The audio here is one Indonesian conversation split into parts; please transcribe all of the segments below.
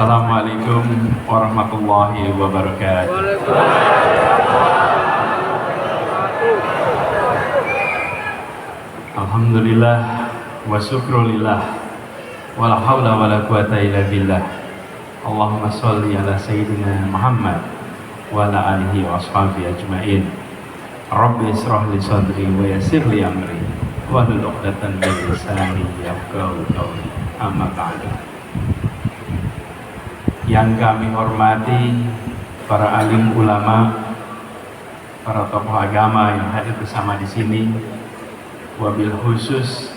Assalamualaikum warahmatullahi wabarakatuh. Alhamdulillah wa syukrulillah wa la hawla wa la quwata illa billah. Allahumma sholli ala sayyidina Muhammad wa ala alihi wa ashabihi ajma'in. Rabbi israh li sadri wa yassir li amri wa hlul 'uqdatam min lisani yafqahu qawli. Amma ba'du. Yang kami hormati para alim ulama, para tokoh agama yang hadir bersama di sini, wabil khusus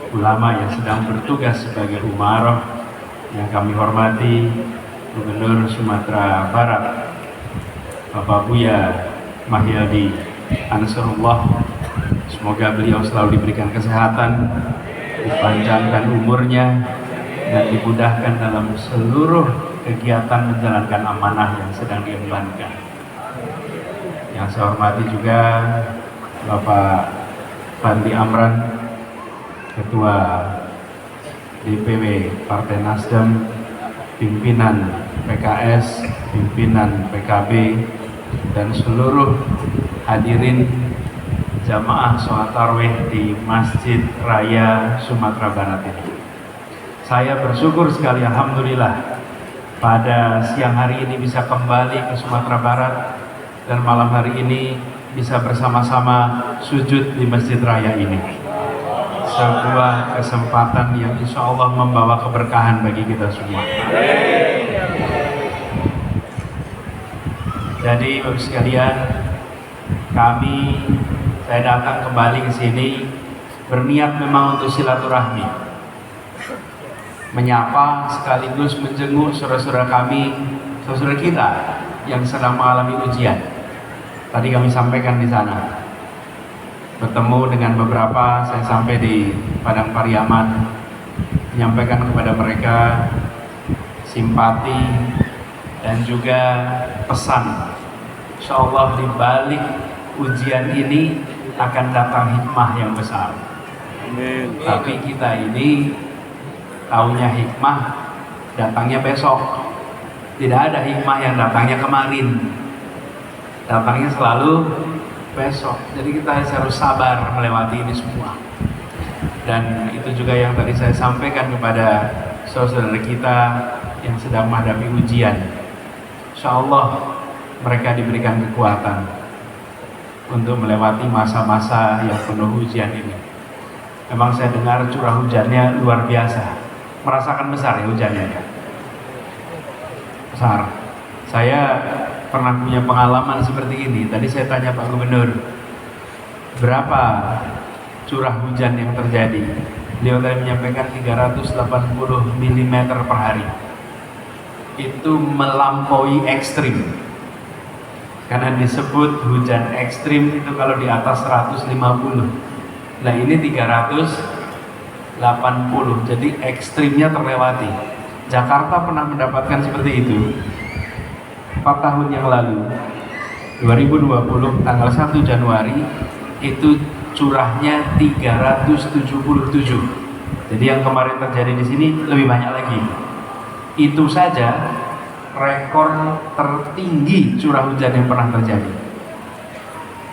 ulama yang sedang bertugas sebagai umarah yang kami hormati, Gubernur Sumatera Barat Bapak Buya Mahyadi Ansarullah. Semoga beliau selalu diberikan kesehatan, dipanjangkan umurnya, dan dimudahkan dalam seluruh kegiatan menjalankan amanah yang sedang diembankan. Yang saya hormati juga Bapak Fadli Amran, Ketua DPW Partai Nasdem, pimpinan PKS, pimpinan PKB, dan seluruh hadirin jamaah sholat tarawih di Masjid Raya Sumatera Barat ini. Saya bersyukur sekali, alhamdulillah, pada siang hari ini bisa kembali ke Sumatera Barat dan malam hari ini bisa bersama-sama sujud di Masjid Raya ini. Sebuah kesempatan yang insya Allah membawa keberkahan bagi kita semua. Jadi Bapak sekalian, saya datang kembali ke sini berniat memang untuk silaturahmi, menyapa sekaligus menjenguk saudara-saudara kami, saudara kita yang sedang mengalami ujian. Tadi kami sampaikan di sana, bertemu dengan beberapa, saya sampai di Padang Pariaman, menyampaikan kepada mereka simpati dan juga pesan. Insya Allah di balik ujian ini akan datang hikmah yang besar. Amin. Tapi kita ini taunya hikmah datangnya besok. Tidak ada hikmah yang datangnya kemarin, datangnya selalu besok. Jadi kita harus sabar melewati ini semua. Dan itu juga yang tadi saya sampaikan kepada saudara kita yang sedang menghadapi ujian. Insya Allah mereka diberikan kekuatan untuk melewati masa-masa yang penuh ujian ini. Memang saya dengar curah hujannya luar biasa. Merasakan besar ya hujannya ya? Besar. Saya pernah punya pengalaman seperti ini. Tadi saya tanya Pak Gubernur, berapa curah hujan yang terjadi? Beliau tadi menyampaikan 380 mm per hari. Itu melampaui ekstrim. Karena disebut hujan ekstrim itu kalau di atas 150. Nah ini 380, jadi ekstrimnya terlewati. Jakarta pernah mendapatkan seperti itu 4 tahun yang lalu, 2020 tanggal 1 Januari itu curahnya 377. Jadi yang kemarin terjadi di sini lebih banyak lagi. Itu saja rekor tertinggi curah hujan yang pernah terjadi.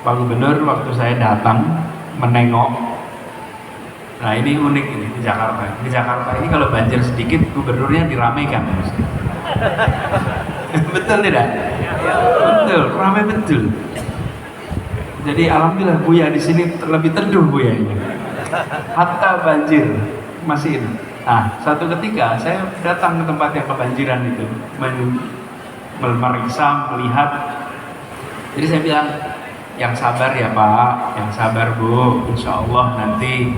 Pak Gubernur waktu saya datang menengok, nah ini unik ini di Jakarta. Di Jakarta ini kalau banjir sedikit gubernurnya diramaikan. Betul tidak? Betul, ramai betul. Jadi alhamdulillah Buya di sini lebih teduh Buya ini. Hatta banjir masih ini. Nah, satu ketika saya datang ke tempat yang kebanjiran itu, memeriksa, melihat. Jadi saya bilang, yang sabar ya Pak, yang sabar Bu, insya Allah nanti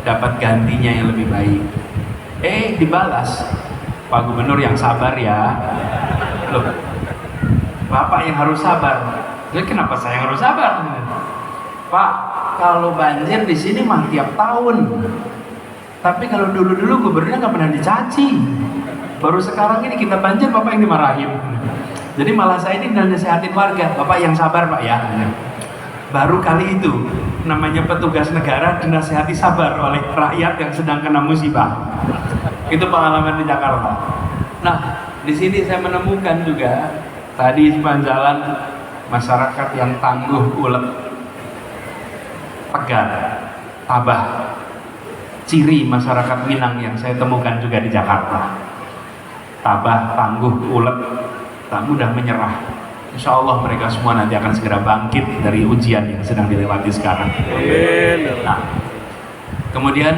dapat gantinya yang lebih baik. Dibalas, Pak Gubernur yang sabar ya. Loh, Bapak yang harus sabar. Jadi kenapa saya yang harus sabar? Pak, kalau banjir di sini mah tiap tahun. Tapi kalau dulu-dulu gubernurnya nggak pernah dicaci. Baru sekarang ini kita banjir, Bapak yang dimarahin. Jadi malah saya ini nasihatin warga, Bapak yang sabar Pak ya. Baru kali itu namanya petugas negara dinasihati sabar oleh rakyat yang sedang kena musibah. Itu pengalaman di Jakarta. Nah, di sini saya menemukan juga tadi sepanjang jalan masyarakat yang tangguh, ulet, tegar, tabah. Ciri masyarakat Minang yang saya temukan juga di Jakarta. Tabah, tangguh, ulet, tak mudah menyerah. Insya Allah mereka semua nanti akan segera bangkit dari ujian yang sedang dilewati sekarang. Amin. Nah, kemudian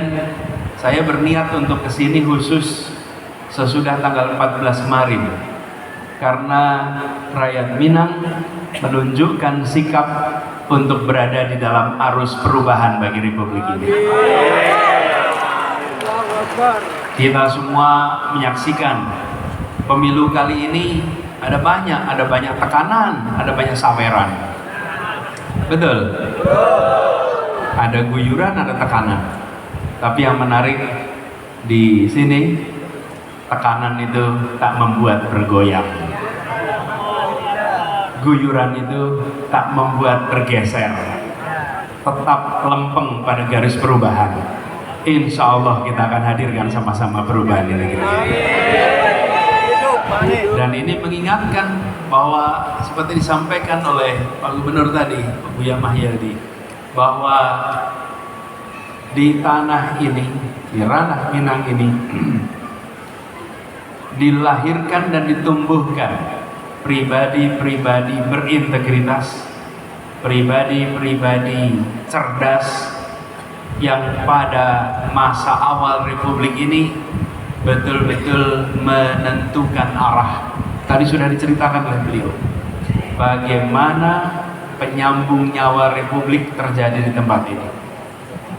saya berniat untuk kesini khusus sesudah tanggal 14 kemarin, karena rakyat Minang menunjukkan sikap untuk berada di dalam arus perubahan bagi Republik ini. Kita semua menyaksikan pemilu kali ini ada banyak tekanan, ada banyak saweran. Betul? Ada guyuran, ada tekanan. Tapi yang menarik di sini, tekanan itu tak membuat bergoyang. Guyuran itu tak membuat bergeser. Tetap lempeng pada garis perubahan. Insya Allah kita akan hadirkan sama-sama perubahan di negeri ini. Dan ini mengingatkan bahwa seperti disampaikan oleh Pak Gubernur tadi, Pak Buya Mahyildi, bahwa di tanah ini, di ranah Minang ini dilahirkan dan ditumbuhkan pribadi-pribadi berintegritas, pribadi-pribadi cerdas, yang pada masa awal Republik ini betul-betul menentukan arah. Tadi sudah diceritakan oleh beliau bagaimana penyambung nyawa Republik terjadi di tempat ini,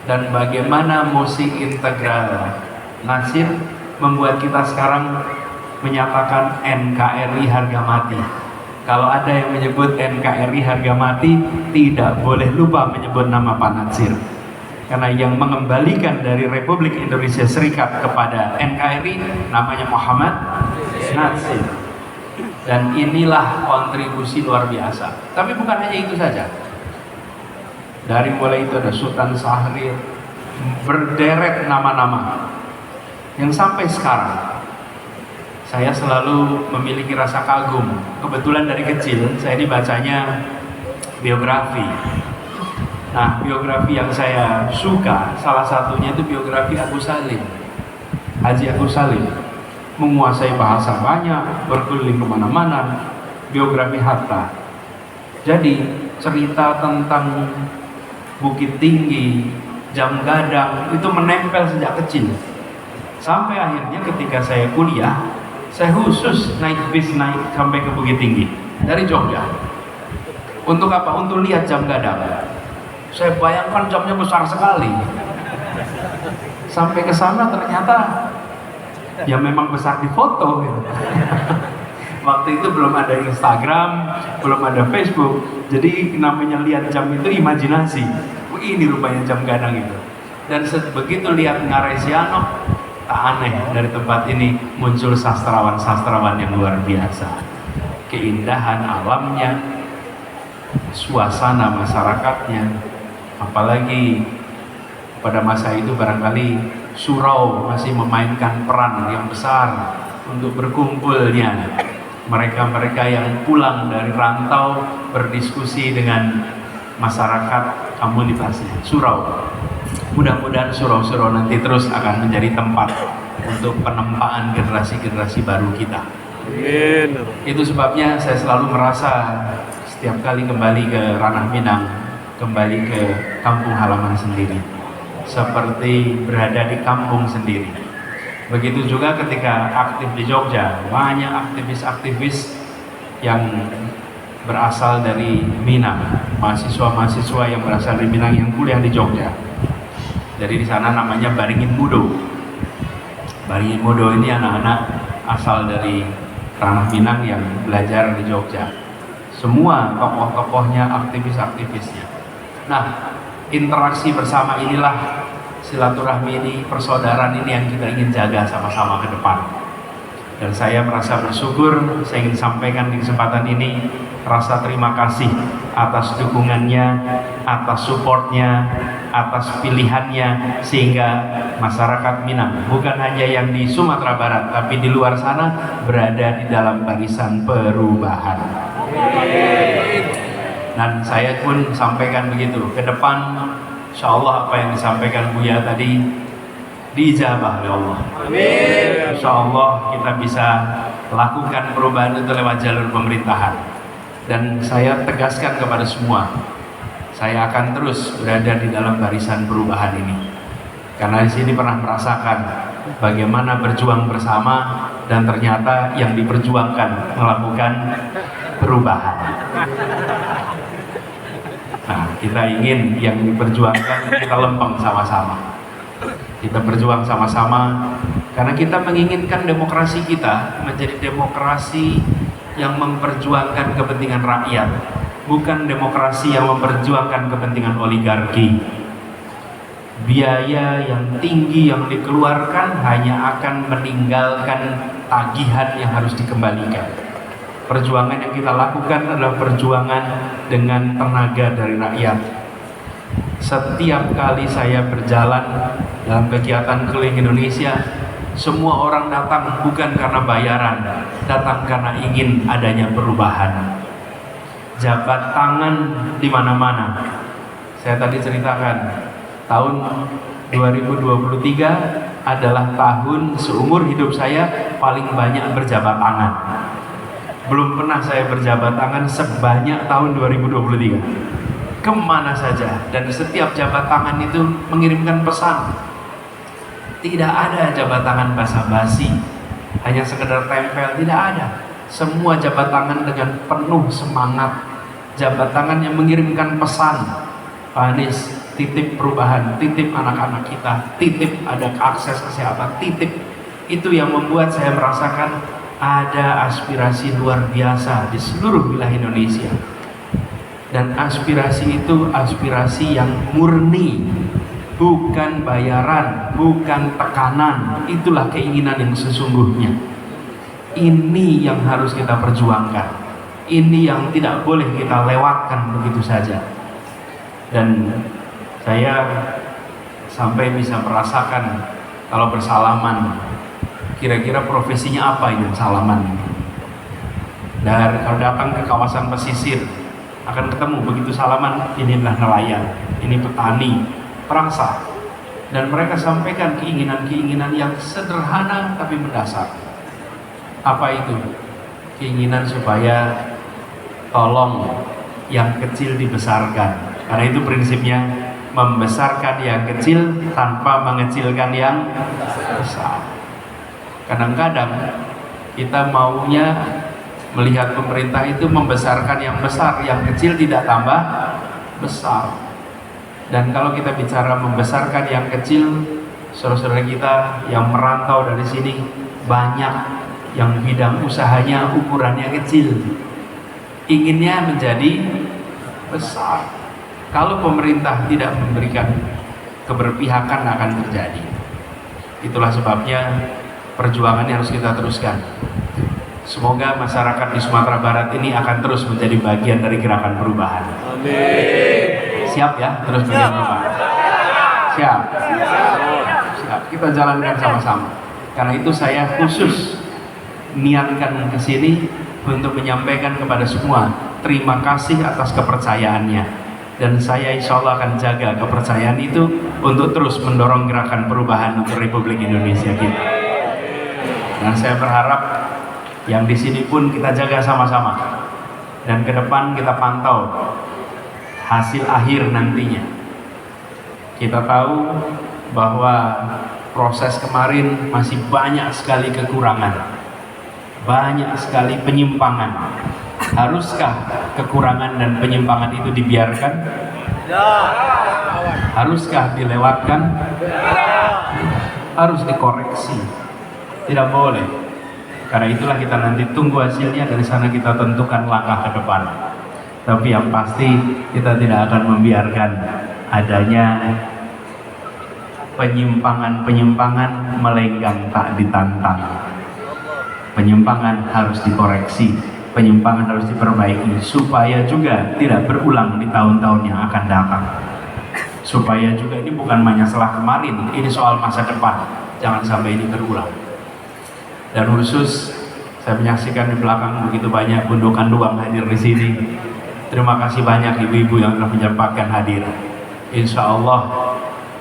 dan bagaimana musik integral Nasir membuat kita sekarang menyatakan NKRI harga mati. Kalau ada yang menyebut NKRI harga mati, tidak boleh lupa menyebut nama Pak Natsir. Karena yang mengembalikan dari Republik Indonesia Serikat kepada NKRI namanya Muhammad Natsir. Dan inilah kontribusi luar biasa. Tapi bukan hanya itu saja. Dari mulai itu ada Sultan Syahrir, berderet nama-nama yang sampai sekarang saya selalu memiliki rasa kagum. Kebetulan dari kecil saya dibacanya biografi. Nah, biografi yang saya suka salah satunya itu biografi Agus Salim, Haji Agus Salim. Menguasai bahasa banyak, berkeliling kemana-mana. Biografi Hatta. Jadi cerita tentang Bukit Tinggi, Jam Gadang itu menempel sejak kecil. Sampai akhirnya ketika saya kuliah, saya khusus naik bis sampai ke Bukit Tinggi dari Jogja. Untuk apa? Untuk lihat Jam Gadang. Saya bayangkan jamnya besar sekali. Sampai ke sana ternyata ya memang besar di foto gitu. Waktu itu belum ada Instagram, belum ada Facebook. Jadi namanya lihat jam itu imajinasi. Ini rupanya Jam Gadang itu. Dan begitu lihat Ngaresiano, tak aneh dari tempat ini muncul sastrawan-sastrawan yang luar biasa. Keindahan alamnya, suasana masyarakatnya, apalagi pada masa itu barangkali surau masih memainkan peran yang besar untuk berkumpulnya mereka-mereka yang pulang dari rantau berdiskusi dengan masyarakat komunitasnya. Surau, mudah-mudahan surau-surau nanti terus akan menjadi tempat untuk penempaan generasi-generasi baru kita. Amin. Itu sebabnya saya selalu merasa setiap kali kembali ke ranah Minang, kembali ke kampung halaman sendiri, seperti berada di kampung sendiri. Begitu juga ketika aktif di Jogja, banyak aktivis-aktivis yang berasal dari Minang, mahasiswa-mahasiswa yang berasal dari Minang yang kuliah di Jogja. Jadi di sana namanya Baringin Mudo. Baringin Mudo ini anak-anak asal dari ranah Minang yang belajar di Jogja. Semua tokoh-tokohnya, aktivis-aktivisnya. Nah, interaksi bersama inilah, silaturahmi ini, persaudaraan ini yang kita ingin jaga sama-sama ke depan. Dan saya merasa bersyukur, saya ingin sampaikan di kesempatan ini rasa terima kasih atas dukungannya, atas supportnya, atas pilihannya, sehingga masyarakat Minang bukan hanya yang di Sumatera Barat tapi di luar sana berada di dalam barisan perubahan. Dan saya pun sampaikan begitu, ke depan insya Allah apa yang disampaikan Buya tadi diijabah oleh Allah. Amin. Insya Allah kita bisa lakukan perubahan itu lewat jalur pemerintahan. Dan saya tegaskan kepada semua, saya akan terus berada di dalam barisan perubahan ini. Karena di sini pernah merasakan bagaimana berjuang bersama dan ternyata yang diperjuangkan melakukan perubahan. Nah, kita ingin yang diperjuangkan kita lempeng sama-sama. Kita berjuang sama-sama karena kita menginginkan demokrasi kita menjadi demokrasi yang memperjuangkan kepentingan rakyat, bukan demokrasi yang memperjuangkan kepentingan oligarki. Biaya yang tinggi yang dikeluarkan hanya akan meninggalkan tagihan yang harus dikembalikan. Perjuangan yang kita lakukan adalah perjuangan dengan tenaga dari rakyat. Setiap kali saya berjalan dalam kegiatan keliling Indonesia, semua orang datang bukan karena bayaran, datang karena ingin adanya perubahan. Jabat tangan di mana-mana. Saya tadi ceritakan, tahun 2023 adalah tahun seumur hidup saya paling banyak berjabat tangan. Belum pernah saya berjabat tangan sebanyak tahun 2023. Kemana saja, dan setiap jabat tangan itu mengirimkan pesan. Tidak ada jabat tangan basa-basi, hanya sekedar tempel, tidak ada. Semua jabat tangan dengan penuh semangat, jabat tangan yang mengirimkan pesan. Pak Anies, titip perubahan, titip anak-anak kita, titip ada akses kesehatan, titip. Itu yang membuat saya merasakan ada aspirasi luar biasa di seluruh wilayah Indonesia. Dan aspirasi itu aspirasi yang murni, bukan bayaran, bukan tekanan. Itulah keinginan yang sesungguhnya. Ini yang harus kita perjuangkan. Ini yang tidak boleh kita lewatkan begitu saja. Dan saya sampai bisa merasakan kalau bersalaman, kira-kira profesinya apa ini salaman ini? Dan kalau datang ke kawasan pesisir, akan ketemu begitu salaman, inilah nelayan, ini petani, perangsa, dan mereka sampaikan keinginan-keinginan yang sederhana tapi mendasar. Apa itu? Keinginan supaya tolong yang kecil dibesarkan, karena itu prinsipnya membesarkan yang kecil tanpa mengecilkan yang besar. Kadang-kadang kita maunya melihat pemerintah itu membesarkan yang besar, yang kecil tidak tambah besar. Dan kalau kita bicara membesarkan yang kecil, saudara-saudara kita yang merantau dari sini banyak yang bidang usahanya ukurannya kecil, inginnya menjadi besar. Kalau pemerintah tidak memberikan keberpihakan akan terjadi. Itulah sebabnya perjuangannya harus kita teruskan. Semoga masyarakat di Sumatera Barat ini akan terus menjadi bagian dari gerakan perubahan. Amin. Siap ya, terus menjadi perubahan. Siap. Siap. Kita jalankan sama-sama. Karena itu saya khusus niatkan ke sini untuk menyampaikan kepada semua terima kasih atas kepercayaannya. Dan saya insya Allah akan jaga kepercayaan itu untuk terus mendorong gerakan perubahan untuk Republik Indonesia kita. Dan saya berharap yang di sini pun kita jaga sama-sama, dan ke depan kita pantau hasil akhir nantinya. Kita tahu bahwa proses kemarin masih banyak sekali kekurangan, banyak sekali penyimpangan. Haruskah kekurangan dan penyimpangan itu dibiarkan? Haruskah dilewatkan? Harus dikoreksi, tidak boleh. Karena itulah kita nanti tunggu hasilnya, dari sana kita tentukan langkah ke depan. Tapi yang pasti kita tidak akan membiarkan adanya penyimpangan-penyimpangan melenggang tak ditantang. Penyimpangan harus dikoreksi, penyimpangan harus diperbaiki supaya juga tidak berulang di tahun-tahun yang akan datang. supaya juga ini bukan hanya masalah kemarin, ini soal masa depan, jangan sampai ini terulang. Dan khusus saya menyaksikan di belakang begitu banyak gundukan doang hadir di sini. Terima kasih banyak ibu-ibu yang telah menyempatkan hadir. Insya Allah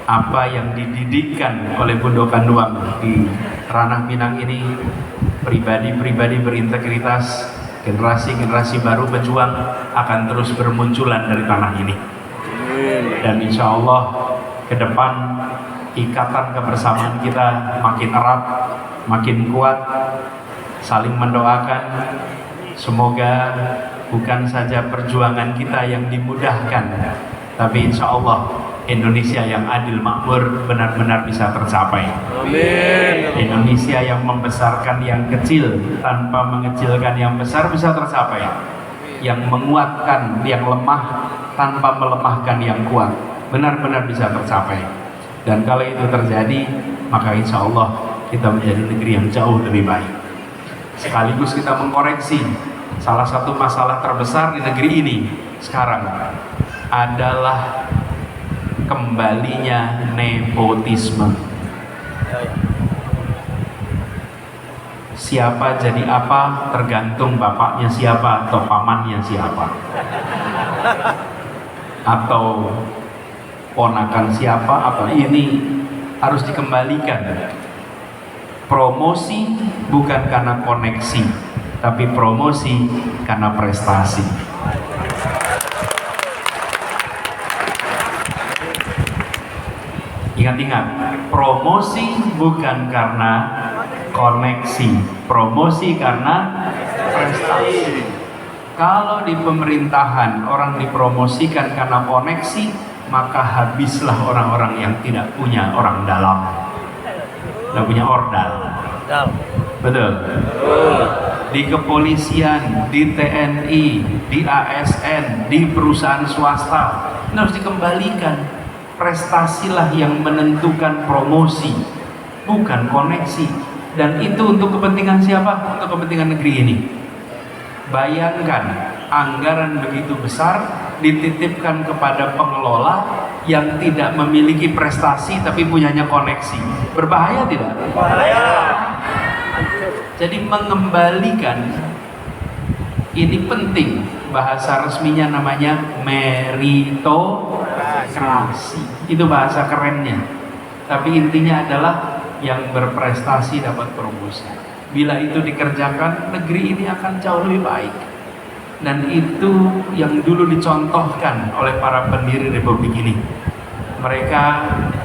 apa yang dididikkan oleh gundukan doang di ranah Minang ini, pribadi-pribadi berintegritas, generasi-generasi baru pejuang akan terus bermunculan dari tanah ini. Dan insya Allah ke depan ikatan kebersamaan kita makin erat, makin kuat, saling mendoakan. Semoga bukan saja perjuangan kita yang dimudahkan, tapi insya Allah Indonesia yang adil makmur benar-benar bisa tercapai. Amin. Indonesia yang membesarkan yang kecil tanpa mengecilkan yang besar bisa tercapai. Yang menguatkan yang lemah tanpa melemahkan yang kuat benar-benar bisa tercapai. Dan kalau itu terjadi, maka insya Allah kita menjadi negeri yang jauh lebih baik. Sekaligus kita mengkoreksi salah satu masalah terbesar di negeri ini sekarang adalah kembalinya nepotisme. Siapa jadi apa tergantung bapaknya siapa atau pamannya siapa, atau ponakan siapa, atau ini harus dikembalikan. Promosi bukan karena koneksi, tapi promosi karena prestasi. Ingat-ingat, promosi bukan karena koneksi, promosi karena prestasi. Kalau di pemerintahan orang dipromosikan karena koneksi, maka habislah orang-orang yang tidak punya orang dalam, tidak punya ordal. Betul. Di kepolisian, di TNI, di ASN, di perusahaan swasta, ini harus dikembalikan. Prestasilah yang menentukan promosi, bukan koneksi. Dan itu untuk kepentingan siapa? Untuk kepentingan negeri ini. Bayangkan anggaran begitu besar dititipkan kepada pengelola yang tidak memiliki prestasi tapi punyanya koneksi. Berbahaya tidak? Bahaya. Jadi mengembalikan ini penting. Bahasa resminya namanya meritokrasi. Itu bahasa kerennya. Tapi intinya adalah yang berprestasi dapat promosi. Bila itu dikerjakan, negeri ini akan jauh lebih baik. Dan itu yang dulu dicontohkan oleh para pendiri republik ini. Mereka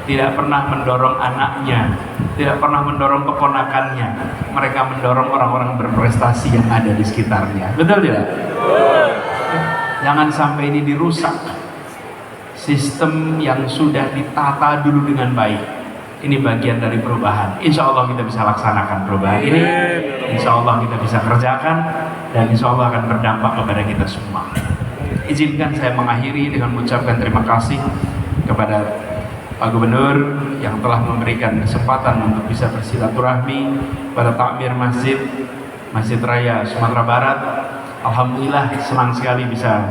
tidak pernah mendorong anaknya, tidak pernah mendorong keponakannya. Mereka mendorong orang-orang berprestasi yang ada di sekitarnya. Betul tidak? Jangan sampai ini dirusak. Sistem yang sudah ditata dulu dengan baik, ini bagian dari perubahan. Insya Allah kita bisa laksanakan perubahan ini. Insya Allah kita bisa kerjakan, dan insya Allah akan berdampak kepada kita semua. Izinkan saya mengakhiri dengan mengucapkan terima kasih kepada Pak Gubernur yang telah memberikan kesempatan untuk bisa bersilaturahmi pada takmir Masjid Raya Sumatera Barat. Alhamdulillah senang sekali bisa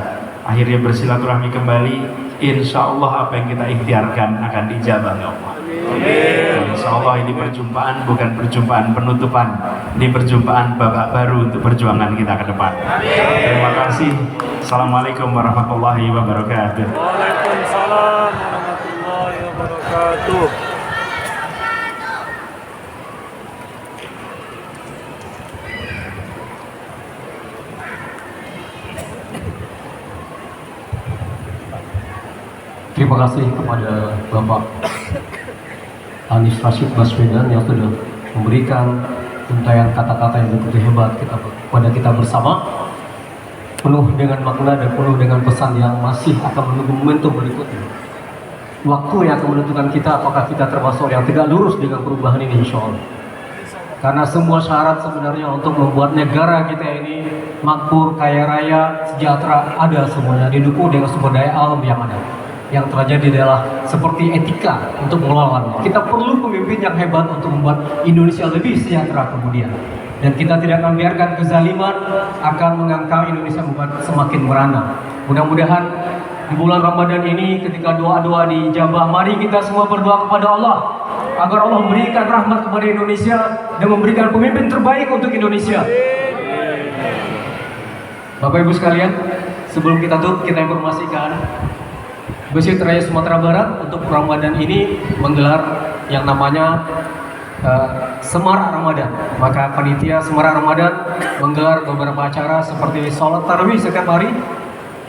akhirnya bersilaturahmi kembali. Insya Allah apa yang kita ikhtiarkan akan dijabah oleh Allah. Insya Allah ini perjumpaan bukan perjumpaan penutupan, ini perjumpaan babak baru untuk perjuangan kita ke depan. Terima kasih. Assalamualaikum warahmatullahi wabarakatuh. Waalaikumsalam warahmatullahi wabarakatuh. Terima kasih kepada Bapak Anies Rashid Baswedan yang sudah memberikan untayan kata-kata yang begitu hebat kepada kita bersama, penuh dengan makna dan penuh dengan pesan yang masih akan menunggu momentum berikutnya. Waktu yang akan menentukan kita apakah kita termasuk yang tidak lurus dengan perubahan ini, insya Allah. Karena semua syarat sebenarnya untuk membuat negara kita ini makmur, kaya raya, sejahtera ada semuanya, didukung dengan sumber daya alam yang ada. Yang terjadi adalah seperti etika untuk mengelolanya. Kita perlu pemimpin yang hebat untuk membuat Indonesia lebih sejahtera kemudian. Dan kita tidak akan biarkan kezaliman akan mengangkat Indonesia membuat semakin merana. Mudah-mudahan di bulan Ramadan ini ketika doa-doa dijabah, mari kita semua berdoa kepada Allah agar Allah memberikan rahmat kepada Indonesia dan memberikan pemimpin terbaik untuk Indonesia. Bapak Ibu sekalian, sebelum kita tutup, kita informasikan Masjid Raya Sumatera Barat untuk Ramadan ini menggelar yang namanya Semarak Ramadan. Maka panitia Semarak Ramadan menggelar beberapa acara seperti sholat tarawih setiap hari,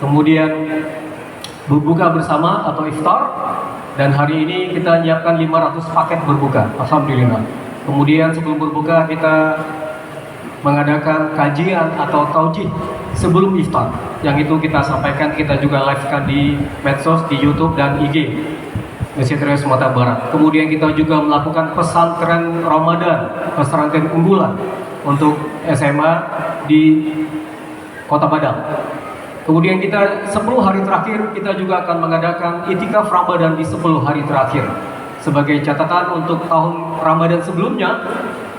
kemudian berbuka bersama atau iftar, dan hari ini kita menyiapkan 500 paket berbuka. Alhamdulillah. Kemudian sebelum berbuka kita mengadakan kajian atau taujih sebelum iftar, yang itu kita sampaikan, kita juga live-kan di medsos, di YouTube dan IG Masjid Raya Sumatera Barat. Kemudian kita juga melakukan pesantren Ramadan, pesantren unggulan untuk SMA di Kota Padang. Kemudian kita 10 hari terakhir kita juga akan mengadakan itikaf Ramadan di 10 hari terakhir. Sebagai catatan untuk tahun Ramadan sebelumnya,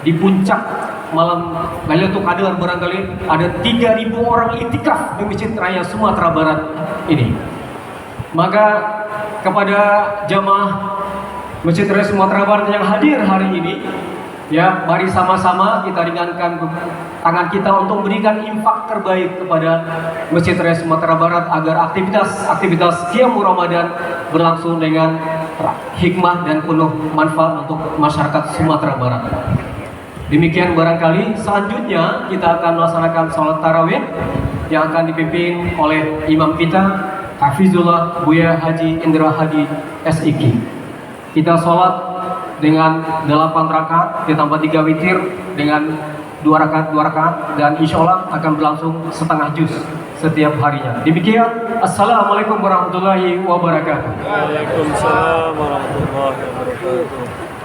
di puncak malam Lailatul Qadar barangkali ada 3.000 orang itikaf di Masjid Raya Sumatera Barat ini. Maka kepada jamaah Masjid Raya Sumatera Barat yang hadir hari ini, ya, mari sama-sama kita ringankan tangan kita untuk memberikan infak terbaik kepada Masjid Raya Sumatera Barat agar aktivitas Qiyamul Ramadan berlangsung dengan hikmah dan penuh manfaat untuk masyarakat Sumatera Barat. Demikian barangkali selanjutnya kita akan melaksanakan sholat tarawih yang akan dipimpin oleh imam kita Hafizullah Buya Haji Indra Hadi SIK. Kita sholat dengan 8 rakaat ditambah 3 witir dengan 2 rakaat dan insya Allah akan berlangsung setengah juz setiap harinya. Demikian, Assalamualaikum warahmatullahi wabarakatuh. Waalaikumsalam warahmatullahi wabarakatuh.